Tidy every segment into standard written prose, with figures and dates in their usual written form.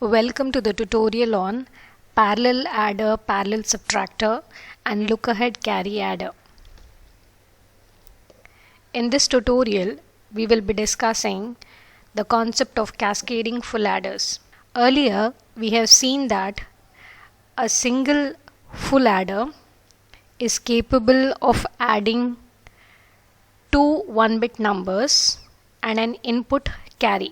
Welcome to the tutorial on parallel adder, parallel subtractor and look ahead carry adder. In this tutorial, we will be discussing the concept of cascading full adders. Earlier, we have seen that a single full adder is capable of adding two 1-bit numbers and an input carry.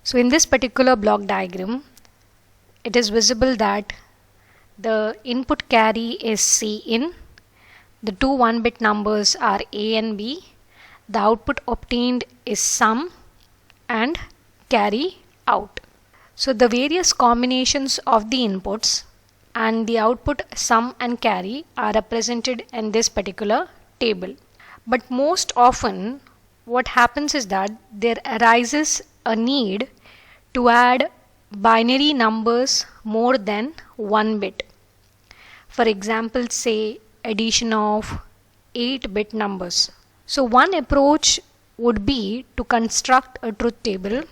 So in this particular block diagram, it is visible that the input carry is Cin, the two 1-bit numbers are A and B, the output obtained is sum and carry out. So the various combinations of the inputs and the output sum and carry are represented in this particular table. But most often what happens is that there arises a need to add binary numbers more than 1 bit. For example, say addition of 8-bit numbers. So one approach would be to construct a truth table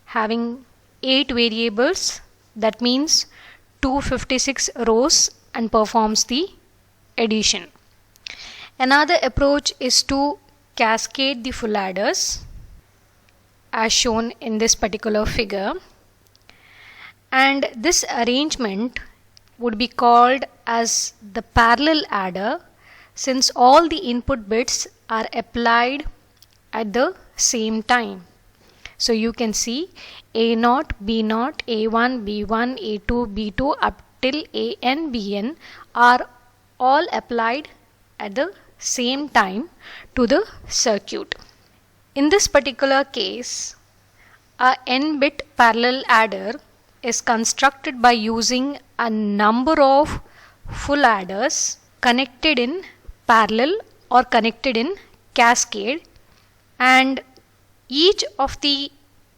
having 8 variables, that means 256 rows, and performs the addition. Another approach is to cascade the full adders as shown in this particular figure, and this arrangement would be called as the parallel adder since all the input bits are applied at the same time. So you can see A0, B0, A1, B1, A2, B2 up till AN, BN are all applied at the same time to the circuit. In this particular case, a n-bit parallel adder is constructed by using a number of full adders connected in parallel or connected in cascade, and each of the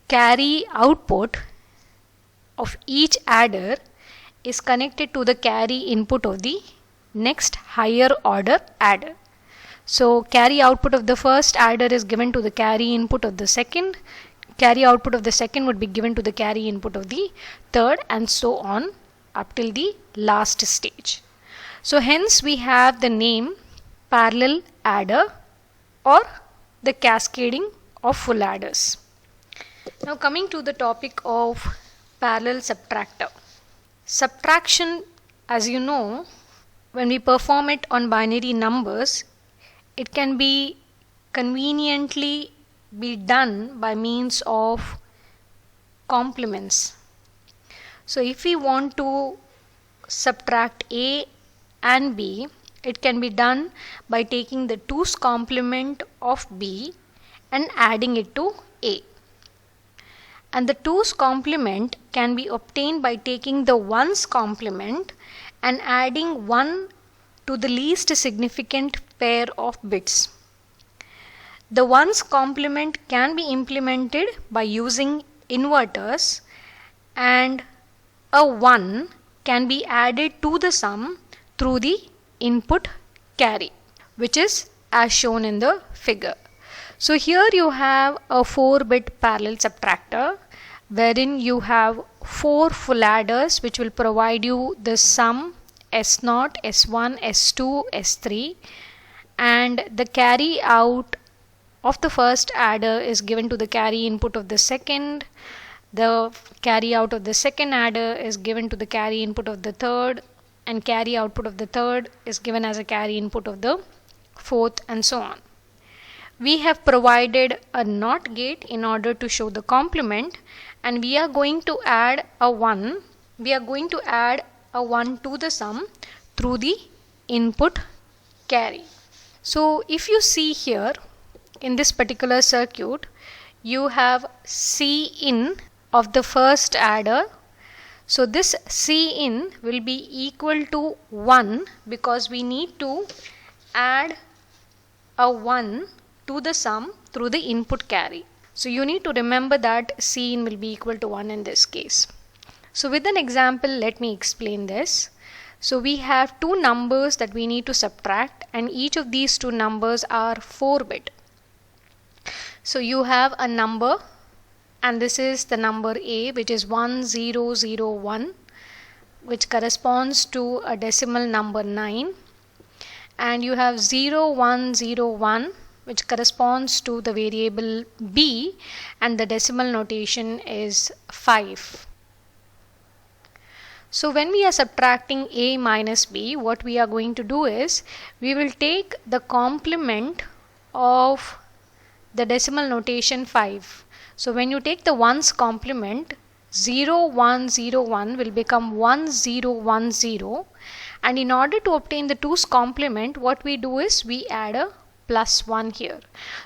carry output of each adder is connected to the carry input of the next higher order adder. So carry output of the first adder is given to the carry input of the second, carry output of the second would be given to the carry input of the third, and so on up till the last stage. So hence we have the name parallel adder or the cascading of full adders. Now coming to the topic of parallel subtractor. Subtraction, as you know, when we perform it on binary numbers, it can be conveniently be done by means of complements. So if we want to subtract A and B, it can be done by taking the 2's complement of B and adding it to A. And the 2's complement can be obtained by taking the 1's complement and adding 1 to the least significant pair of bits. The 1's complement can be implemented by using inverters, and a 1 can be added to the sum through the input carry, which is as shown in the figure. So here you have a 4-bit parallel subtractor wherein you have 4 full adders which will provide you the sum S0, S1, S2, S3, and the carry out of the first adder is given to the carry input of the second, the carry out of the second adder is given to the carry input of the third, and carry output of the third is given as a carry input of the fourth, and so on. We have provided a NOT gate in order to show the complement, and we are going to add a 1. We are going to add a 1 to the sum through the input carry. So if you see here in this particular circuit, you have Cin of the first adder. So this Cin will be equal to 1 because we need to add a 1 to the sum through the input carry. So you need to remember that Cin will be equal to 1 in this case. So with an example, let me explain this. So we have two numbers that we need to subtract, and each of these two numbers are 4-bit. So you have a number and this is the number A, which is 1001, which corresponds to a decimal number 9, and you have 0101, which corresponds to the variable B, and the decimal notation is 5. So when we are subtracting A minus B, what we are going to do is we will take the complement of the decimal notation 5. So when you take the ones complement, 0101 will become 1010, and in order to obtain the 2's complement, what we do is we add a plus 1 here.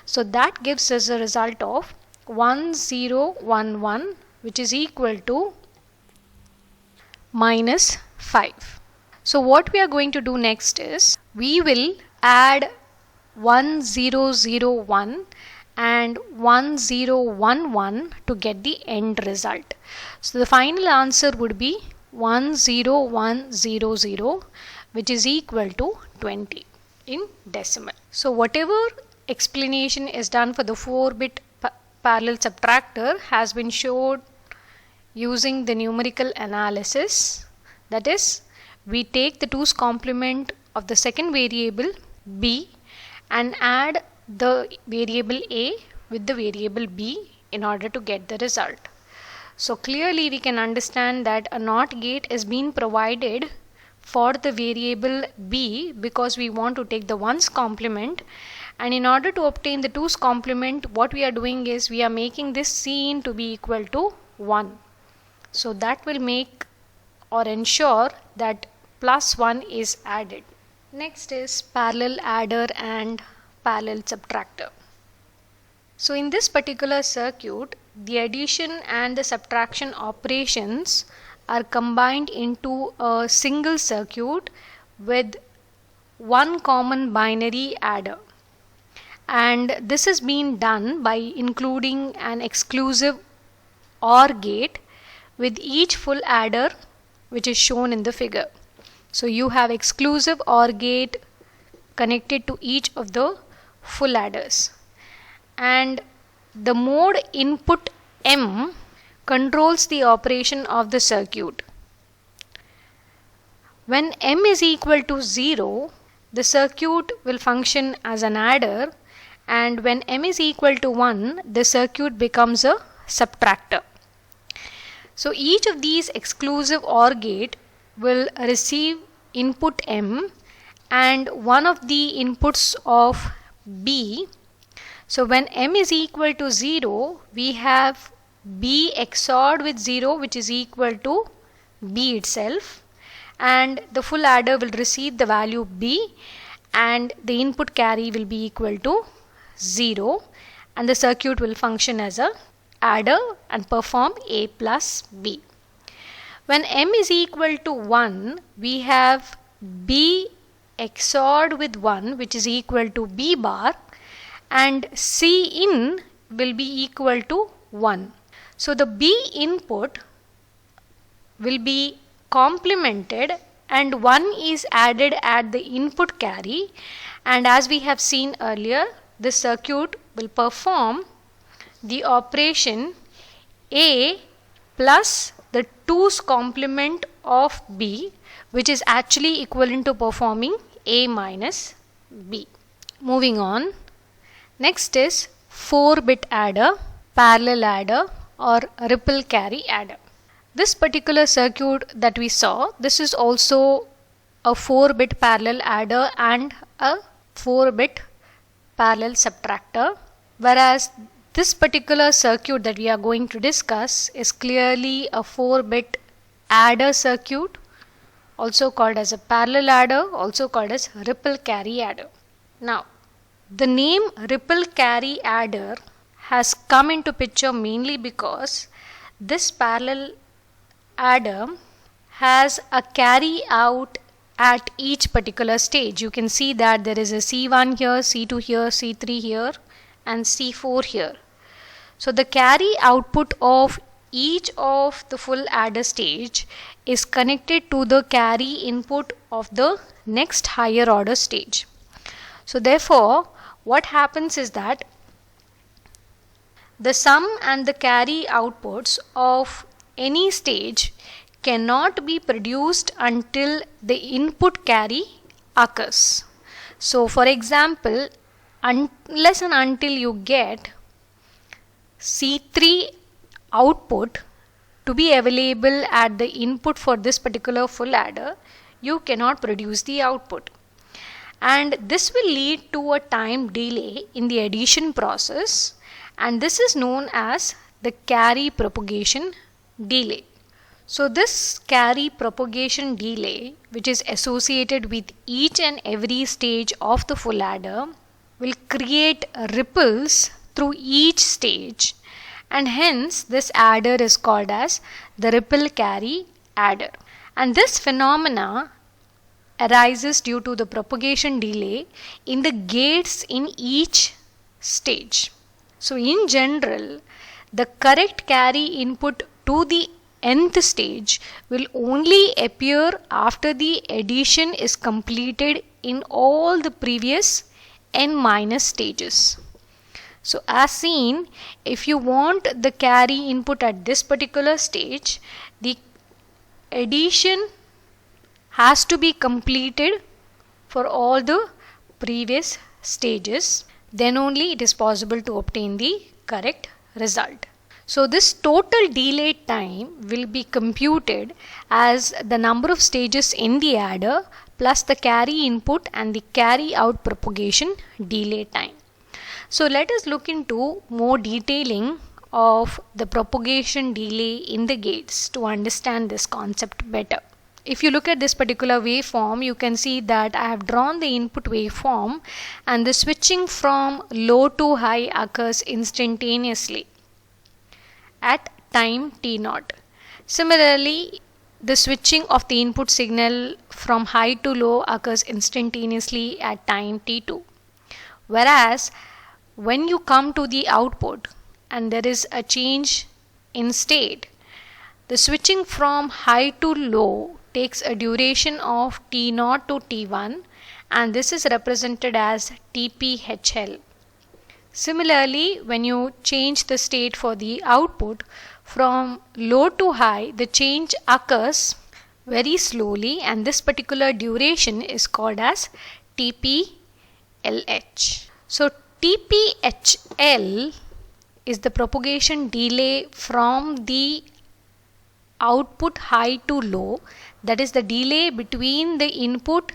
So that gives us a result of 1011, which is equal to minus 5. So what we are going to do next is we will add 1001 and 1011 to get the end result. So the final answer would be 10100, which is equal to 20 in decimal. So whatever explanation is done for the 4-bit parallel subtractor has been showed using the numerical analysis. That is, we take the 2's complement of the second variable B and add the variable A with the variable B in order to get the result. So clearly we can understand that a NOT gate is being provided for the variable B because we want to take the 1's complement, and in order to obtain the 2's complement, what we are doing is we are making this Cin to be equal to 1. So that will make or ensure that plus 1 is added. Next is parallel adder and parallel subtractor. So in this particular circuit, the addition and the subtraction operations are combined into a single circuit with one common binary adder, and this is being done by including an exclusive OR gate with each full adder, which is shown in the figure. So you have exclusive OR gate connected to each of the full adders, and the mode input M controls the operation of the circuit. When M is equal to 0, the circuit will function as an adder, and when M is equal to 1, the circuit becomes a subtractor. So each of these exclusive OR gate will receive input M and one of the inputs of B. So when M is equal to 0, we have B XORed with 0, which is equal to B itself, and the full adder will receive the value B, and the input carry will be equal to 0, and the circuit will function as a adder and perform A plus B. When M is equal to 1, we have B XORed with 1, which is equal to B bar, and Cin will be equal to 1. So the B input will be complemented and 1 is added at the input carry, and as we have seen earlier, this circuit will perform the operation A plus the 2's complement of B, which is actually equivalent to performing A minus B. Moving on, next is 4-bit adder, parallel adder or ripple carry adder. This particular circuit that we saw, this is also a 4-bit parallel adder and a 4-bit parallel subtractor, whereas this particular circuit that we are going to discuss is clearly a 4-bit adder circuit, also called as a parallel adder, also called as ripple carry adder. Now, the name ripple carry adder has come into picture mainly because this parallel adder has a carry out at each particular stage. You can see that there is a C1 here, C2 here, C3 here and C4 here. So the carry output of each of the full adder stage is connected to the carry input of the next higher order stage. So therefore what happens is that The sum and the carry outputs of any stage cannot be produced until the input carry occurs. So for example, unless and until you get C3 output to be available at the input for this particular full adder, you cannot produce the output. And this will lead to a time delay in the addition process, and this is known as the carry propagation delay. So this carry propagation delay, which is associated with each and every stage of the full adder, will create ripples through each stage, and hence this adder is called as the ripple carry adder. And this phenomena arises due to the propagation delay in the gates in each stage. So in general, the correct carry input to the nth stage will only appear after the addition is completed in all the previous n minus stages. So as seen, if you want the carry input at this particular stage, the addition has to be completed for all the previous stages, then only it is possible to obtain the correct result. So this total delay time will be computed as the number of stages in the adder plus the carry input and the carry out propagation delay time. So let us look into more detailing of the propagation delay in the gates to understand this concept better. If you look at this particular waveform, you can see that I have drawn the input waveform and the switching from low to high occurs instantaneously at time t0. Similarly, the switching of the input signal from high to low occurs instantaneously at time t2. Whereas when you come to the output and there is a change in state, the switching from high to low takes a duration of t0 to t1, and this is represented as TPHL. Similarly, when you change the state for the output from low to high, the change occurs very slowly, and this particular duration is called as TPLH. So TPHL is the propagation delay from the output high to low, that is the delay between the input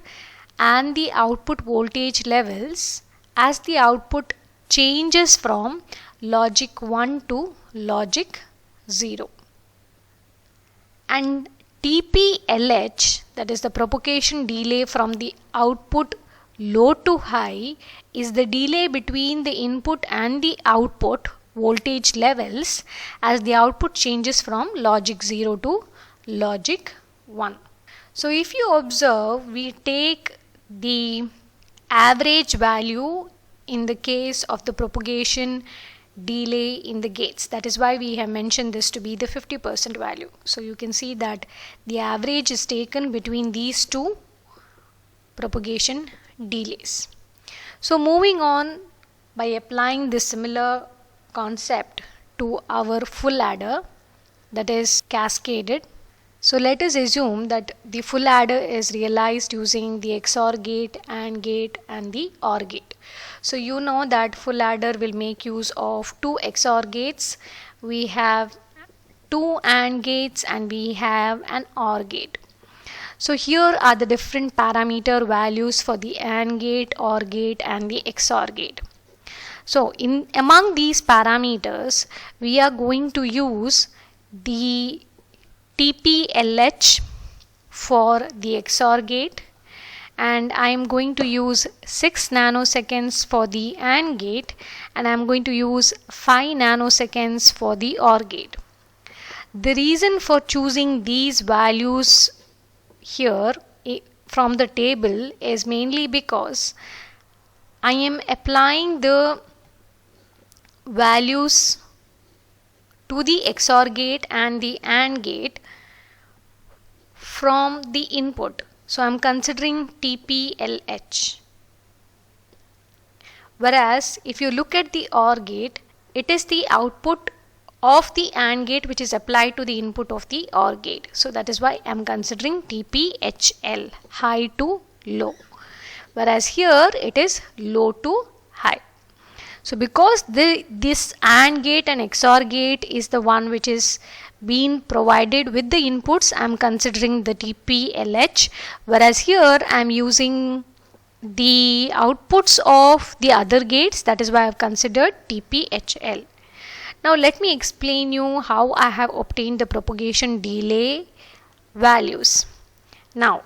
and the output voltage levels as the output changes from logic 1 to logic 0. And TPLH, that is the propagation delay from the output low to high, is the delay between the input and the output voltage levels as the output changes from logic 0 to logic 1. So if you observe, we take the average value in the case of the propagation delay in the gates. That is why we have mentioned this to be the 50% value. So you can see that the average is taken between these two propagation delays. So moving on, by applying this similar concept to our full adder, that is cascaded. So let us assume that the full adder is realized using the XOR gate, AND gate and the OR gate. So you know that full adder will make use of two XOR gates. We have two AND gates and we have an OR gate. So here are the different parameter values for the AND gate, OR gate and the XOR gate. So among these parameters, we are going to use the TPLH for the XOR gate, and I am going to use 6 nanoseconds for the AND gate, and I am going to use 5 nanoseconds for the OR gate. The reason for choosing these values here from the table is mainly because I am applying the values to the XOR gate and the AND gate from the input. So I am considering TPLH. Whereas if you look at the OR gate, it is the output of the AND gate which is applied to the input of the OR gate. So that is why I am considering TPHL, high to low, whereas here it is low to high. So because this AND gate and XOR gate is the one which is being provided with the inputs, I am considering the TPLH, whereas here I am using the outputs of the other gates, that is why I have considered TPHL. Now let me explain you how I have obtained the propagation delay values. Now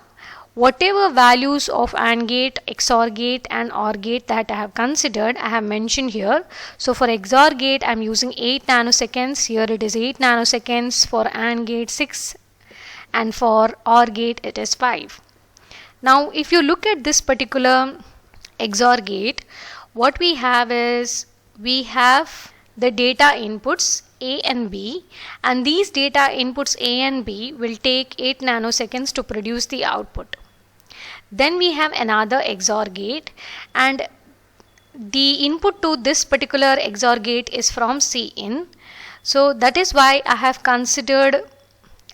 whatever values of AND gate, XOR gate and OR gate that I have considered, I have mentioned here. So for XOR gate I am using 8 nanoseconds, here it is 8 nanoseconds, for AND gate 6, and for OR gate it is 5. Now if you look at this particular XOR gate, what we have is, we have the data inputs A and B, and these data inputs A and B will take 8 nanoseconds to produce the output. Then we have another XOR gate, and the input to this particular XOR gate is from Cin. So that is why I have considered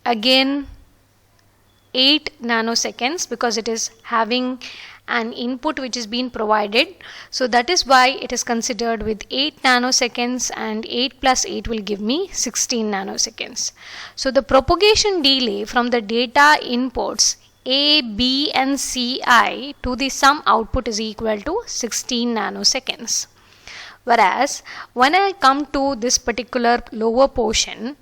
again 8 nanoseconds, because it is having an input which is being provided. So that is why it is considered with 8 nanoseconds, and 8 plus 8 will give me 16 nanoseconds. So the propagation delay from the data inputs A, B and Ci to the sum output is equal to 16 nanoseconds. Whereas when I come to this particular lower portion,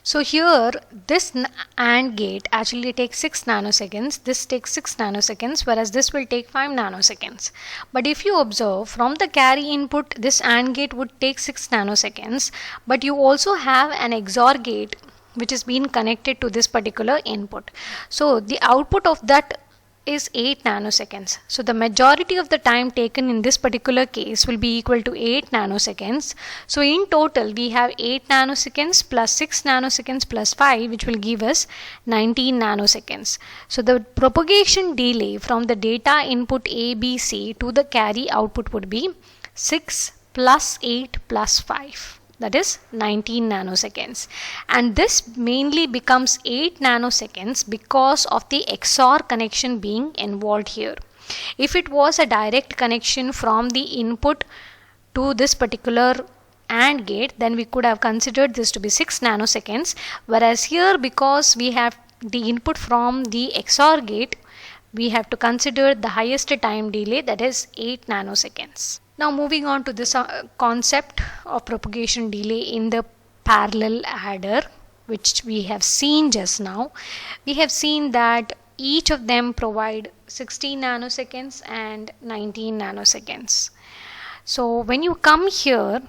so here this AND gate actually takes 6 nanoseconds, this takes 6 nanoseconds, whereas this will take 5 nanoseconds. But if you observe, from the carry input this AND gate would take 6 nanoseconds, but you also have an XOR gate which is being connected to this particular input. So the output of that is 8 nanoseconds. So the majority of the time taken in this particular case will be equal to 8 nanoseconds. So in total we have 8 nanoseconds plus 6 nanoseconds plus 5, which will give us 19 nanoseconds. So the propagation delay from the data input ABC to the carry output would be 6 plus 8 plus 5. That is 19 nanoseconds, and this mainly becomes 8 nanoseconds because of the XOR connection being involved here. If it was a direct connection from the input to this particular AND gate, then we could have considered this to be 6 nanoseconds, whereas here, because we have the input from the XOR gate, we have to consider the highest time delay, that is 8 nanoseconds. Now moving on to this concept of propagation delay in the parallel adder, which we have seen just now. We have seen that each of them provide 16 nanoseconds and 19 nanoseconds. So when you come here,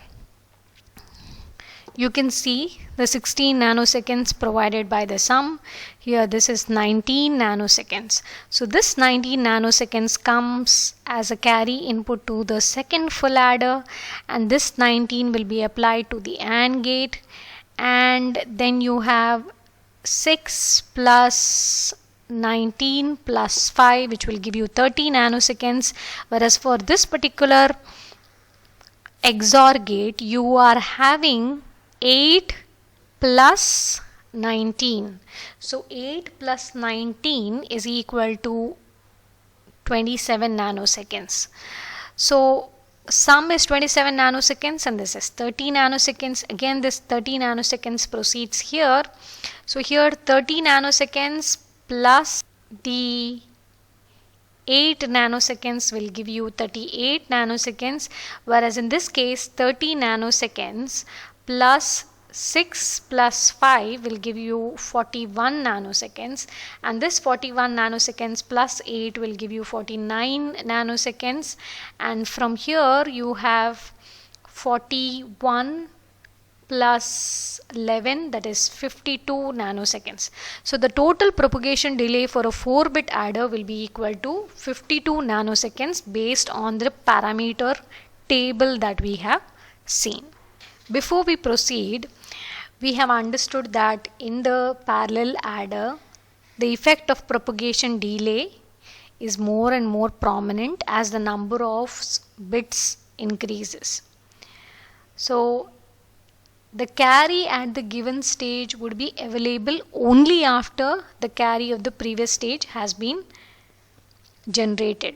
you can see the 16 nanoseconds provided by the sum. Here this is 19 nanoseconds. So this 19 nanoseconds comes as a carry input to the second full adder, and this 19 will be applied to the AND gate, and then you have 6 plus 19 plus 5, which will give you 30 nanoseconds, whereas for this particular XOR gate you are having 8 plus 19. So 8 plus 19 is equal to 27 nanoseconds. So sum is 27 nanoseconds and this is 30 nanoseconds. Again this 30 nanoseconds proceeds here. So here 30 nanoseconds plus the 8 nanoseconds will give you 38 nanoseconds, whereas in this case 30 nanoseconds plus 6 plus 5 will give you 41 nanoseconds, and this 41 nanoseconds plus 8 will give you 49 nanoseconds, and from here you have 41 plus 11, that is 52 nanoseconds. So the total propagation delay for a 4-bit adder will be equal to 52 nanoseconds based on the parameter table that we have seen. Before we proceed, we have understood that in the parallel adder, the effect of propagation delay is more and more prominent as the number of bits increases. So the carry at the given stage would be available only after the carry of the previous stage has been generated,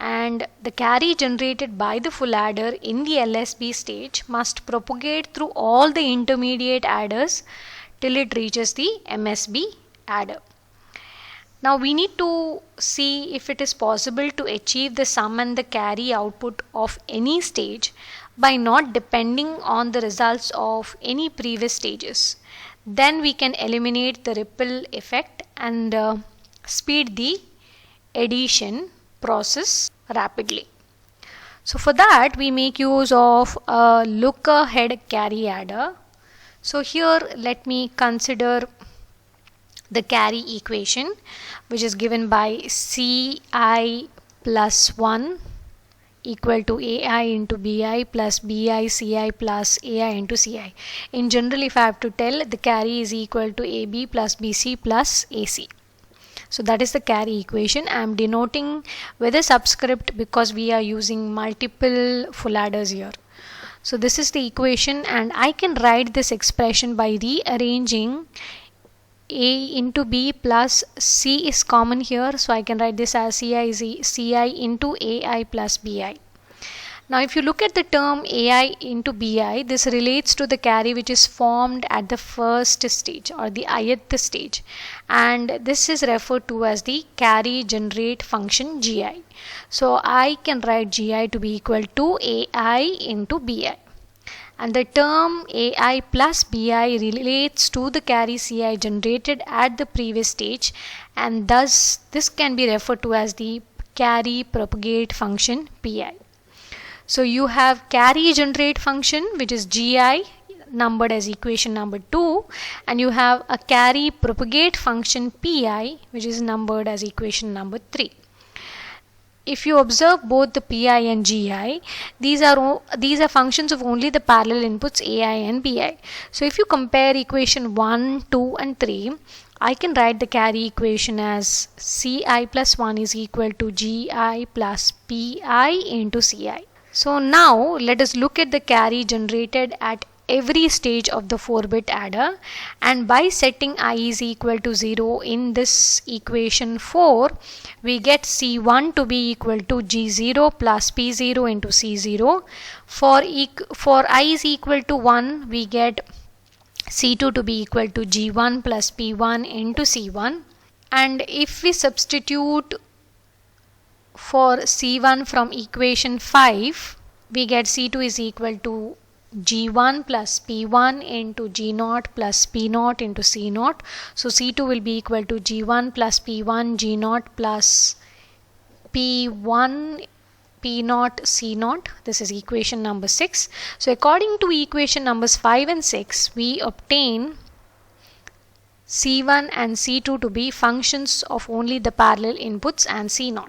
and the carry generated by the full adder in the LSB stage must propagate through all the intermediate adders till it reaches the MSB adder. Now we need to see if it is possible to achieve the sum and the carry output of any stage by not depending on the results of any previous stages. Then we can eliminate the ripple effect and speed the addition process rapidly. So for that we make use of a look ahead carry adder. So here let me consider the carry equation, which is given by Ci plus 1 equal to AI into Bi plus Bi Ci plus AI into Ci. In general, if I have to tell, the carry is equal to AB plus BC plus AC. So that is the carry equation. I am denoting with a subscript because we are using multiple full adders here. So this is the equation, and I can write this expression by rearranging A into B plus C is common here, so I can write this as Ci into AI plus Bi. Now if you look at the term AI into Bi, this relates to the carry which is formed at the first stage or the ith stage, and this is referred to as the carry generate function Gi. So I can write Gi to be equal to AI into Bi. And the term AI plus Bi relates to the carry Ci generated at the previous stage, and thus this can be referred to as the carry propagate function Pi. So you have carry generate function, which is Gi, numbered as equation number 2, and you have a carry propagate function Pi, which is numbered as equation number 3. If you observe both the Pi and Gi, these are functions of only the parallel inputs Ai and Bi. So if you compare equation 1, 2 and 3, I can write the carry equation as Ci plus 1 is equal to Gi plus Pi into Ci. So now let us look at the carry generated at every stage of the 4-bit adder, and by setting I is equal to 0 in this equation 4, we get C1 to be equal to G0 plus P0 into C0. For I is equal to 1, we get C2 to be equal to G1 plus P1 into C1. And if we substitute for C1 from equation 5, we get C2 is equal to G1 plus P1 into G0 plus P0 into C0. So C2 will be equal to G1 plus P1 G0 plus P1 P0 C0. This is equation number 6. So according to equation numbers 5 and 6, we obtain C1 and C2 to be functions of only the parallel inputs and C0.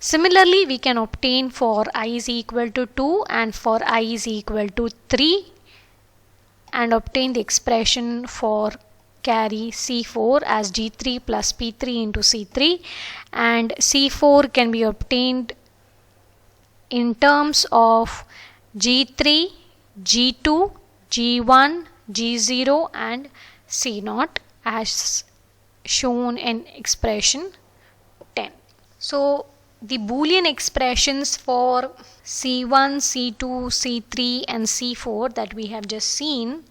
Similarly, we can obtain for I is equal to 2 and for I is equal to 3, and obtain the expression for carry C4 as G3 plus P3 into C3, and C4 can be obtained in terms of G3, G2, G1, G0 and C0 as shown in expression 10. So the Boolean expressions for C1, C2, C3 and C4 that we have just seen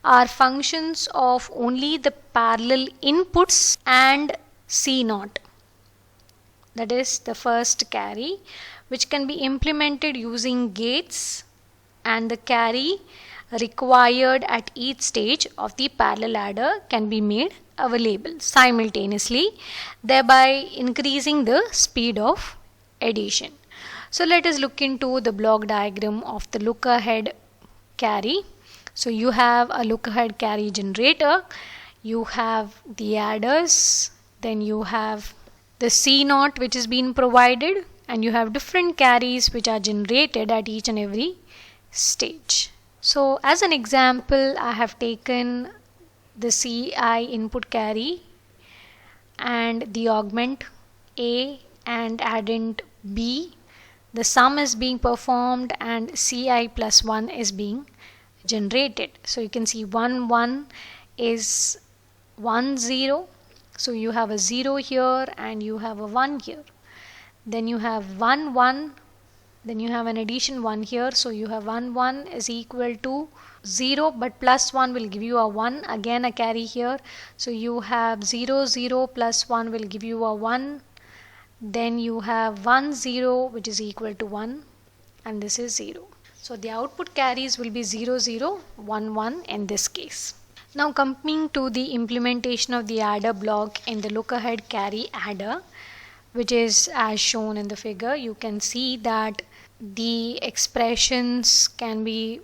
are functions of only the parallel inputs and C0. That is the first carry, which can be implemented using gates and the carry required at each stage of the parallel adder can be made available simultaneously, thereby increasing the speed of addition. So let us look into the block diagram of the look ahead carry. So you have a look ahead carry generator, you have the adders, then you have the C0 which is being provided, and you have different carries which are generated at each and every stage. So as an example, I have taken the Ci input carry and the augment A and addend B. The sum is being performed and Ci plus 1 is being generated. So you can see 1 1 is 1 0, so you have a 0 here and you have a 1 here. Then you have 1 1, then you have an addition 1 here, so you have 1 1 is equal to 0, but plus 1 will give you a 1, again a carry here, so you have 0 0 plus 1 will give you a 1. Then you have 1 0 which is equal to 1, and this is 0. So the output carries will be 0 0 1 1 in this case. Now coming to the implementation of the adder block in the look ahead carry adder, which is as shown in the figure, you can see that the expressions can be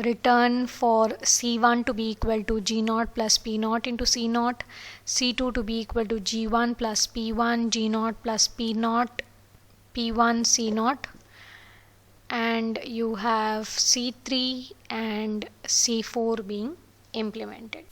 written for C1 to be equal to G0 plus P0 into C0, C2 to be equal to G1 plus P1, G0 plus P0, P1 C0, and you have C3 and C4 being implemented.